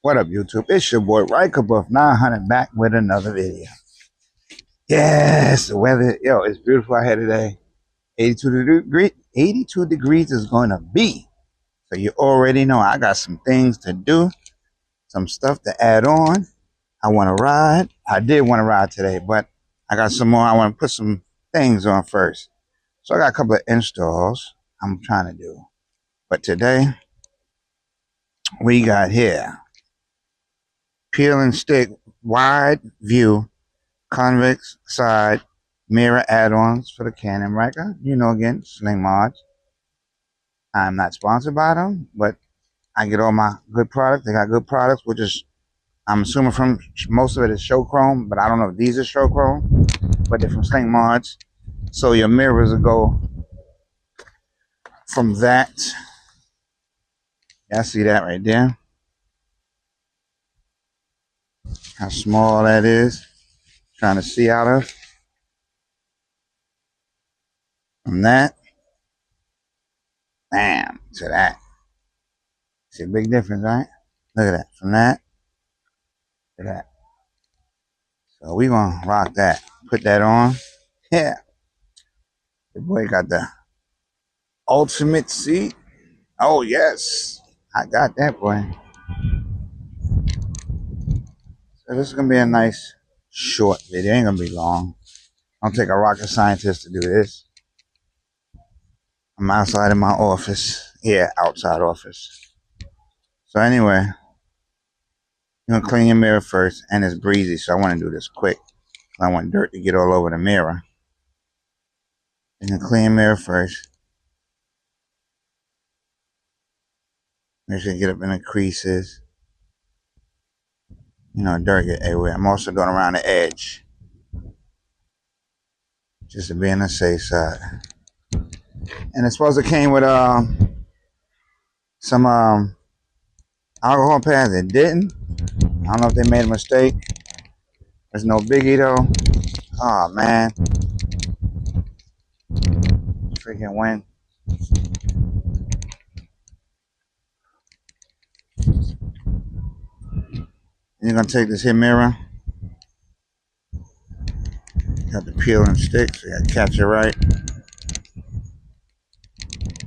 What up, YouTube? It's your boy Ryker Buff 900 back with another video. Yes, the weather, yo, it's beautiful out here today. 82 degrees is going to be. So you already know I got some things to do, some stuff to add on. I want to ride. I did want to ride today, but I got some more. I want to put some things on first. So I got a couple of installs I'm trying to do. But today, we got here peel and stick wide view convex side mirror add-ons for the Can Am Ryker. You know, again, Sling Mods. I'm not sponsored by them, but I get all my good products. They got good products, which is, I'm assuming from most of it is show chrome, but I don't know if these are show chrome, but they're from Sling Mods. So your mirrors will go from that. Y'all see that right there? How small that is. Trying to see out of. From that, bam, to that. See a big difference, right? Look at that. From that to that. So we gonna rock that. Put that on. Yeah. The boy got the ultimate seat. Oh yes. I got that boy. So this is gonna be a nice short video. Ain't gonna be long. I'll take a rocket scientist to do this. I'm outside in my office. Yeah, outside office. So anyway, you're gonna clean your mirror first, and it's breezy, so I wanna do this quick. I want dirt to get all over the mirror. You can clean your mirror first. Make sure you get up in the creases. You know, dirt get everywhere. I'm also going around the edge, just to be on the safe side. And it's supposed to came with some alcohol pads. It didn't. I don't know if they made a mistake. There's no biggie though. Oh man, freaking win. You're gonna take this here mirror. Got the peel and stick, so you gotta catch it right.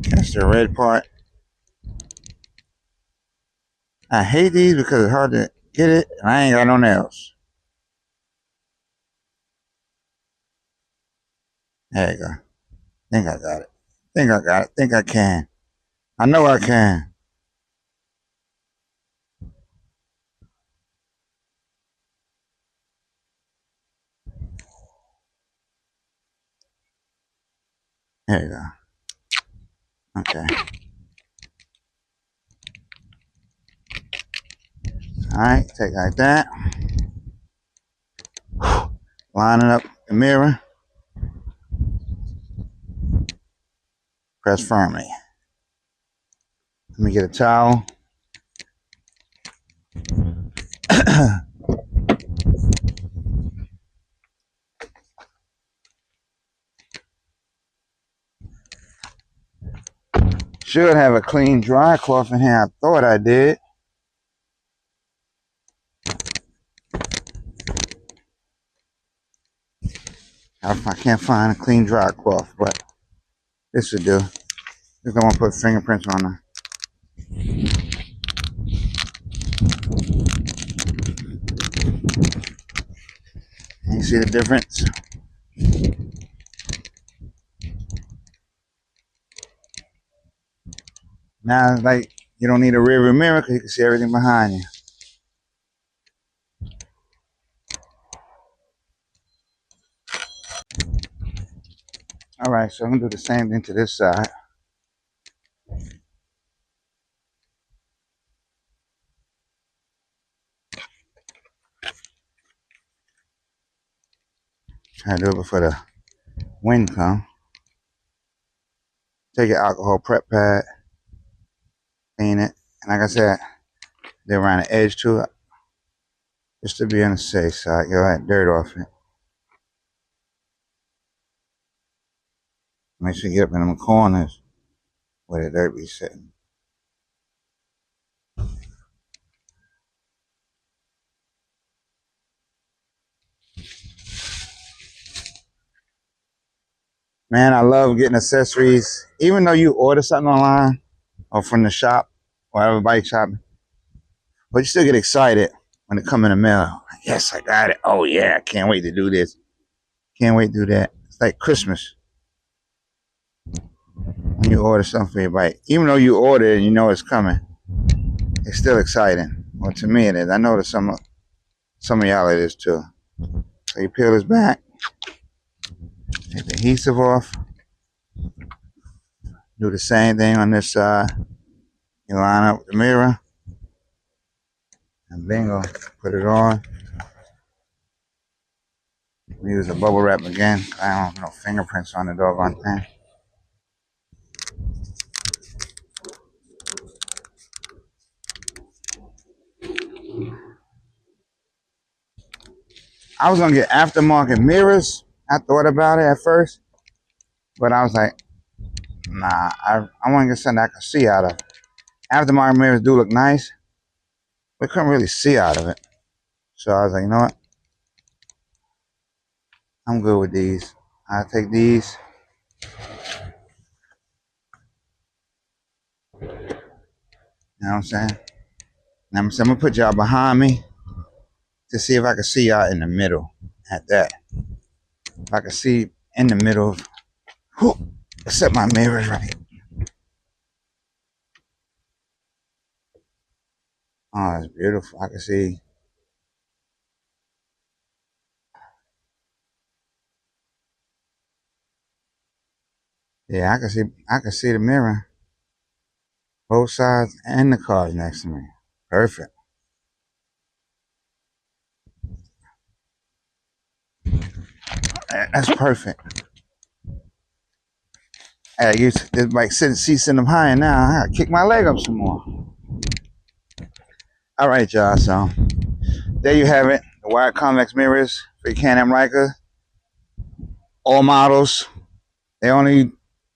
Catch the red part. I hate these because it's hard to get it, and I ain't got no nails. There you go. Think I got it. Think I got it. Think I can. I know I can. There you go. Okay. Alright, take like that. Lining up the mirror. Press firmly. Let me get a towel. Should have a clean dry cloth in here. I thought I did. I can't find a clean dry cloth, but this would do. Just don't want to put fingerprints on them. You see the difference? Now it's like you don't need a rear view mirror because you can see everything behind you. Alright, so I'm going to do the same thing to this side. Try to do it before the wind comes. Take your alcohol prep pad, clean it, and like I said, they're around the edge too, just to be on the safe side. Get all that dirt off it. Make sure you get up in them corners where the dirt be sitting. Man, I love getting accessories. Even though you order something online or from the shop, whatever bike shop, but you still get excited when it come in the mail. Yes, I got it. Oh yeah, I can't wait to do this. Can't wait to do that. It's like Christmas when you order something for your bike. Even though you order it and you know it's coming, it's still exciting. Well, to me it is. I know that some of y'all it is too. So you peel this back, take the adhesive off, do the same thing on this side. You line up the mirror, and bingo, put it on. We use a bubble wrap again. I don't have no fingerprints on the doggone thing. I was gonna get aftermarket mirrors. I thought about it at first, but I was like, nah, I want to get something I can see out of. Aftermarket mirrors do look nice, but couldn't really see out of it. So I was like, you know what? I'm good with these. I'll take these. You know what I'm saying? Now I'm gonna put y'all behind me to see if I can see y'all in the middle at that. If I can see in the middle, set my mirrors right. Oh, it's beautiful. I can see. Yeah, I can see the mirror. Both sides and the cars next to me. Perfect. That's perfect. Hey, this bike sitting up high now. I gotta kick my leg up some more. All right, y'all. So there you have it. The wide convex mirrors for your Can Am Ryker. All models. They only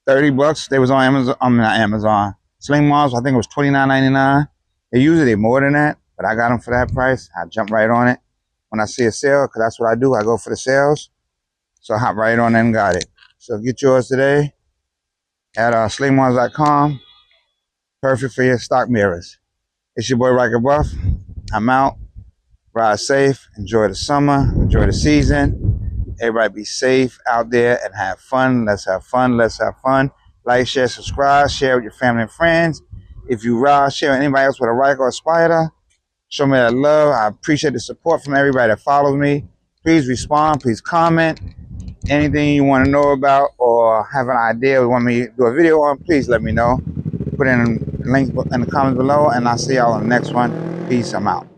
$30. They was on Amazon. I mean, not Amazon. Sling models. I think it was $29.99. They usually more than that, but I got them for that price. I jump right on it when I see a sale, because that's what I do. I go for the sales. So I hop right on and got it. So get yours today at slingmodels.com. Perfect for your stock mirrors. It's your boy Ryker Buff. I'm out. Ride safe. Enjoy the summer. Enjoy the season. Everybody be safe out there and have fun. Let's have fun. Let's have fun. Like, share, subscribe. Share with your family and friends. If you ride, share with anybody else with a Ryker or a Spider. Show me that love. I appreciate the support from everybody that follows me. Please respond. Please comment. Anything you want to know about or have an idea you want me to do a video on, please let me know. Put in a link in the comments below, and I'll see y'all on the next one. Peace. I'm out.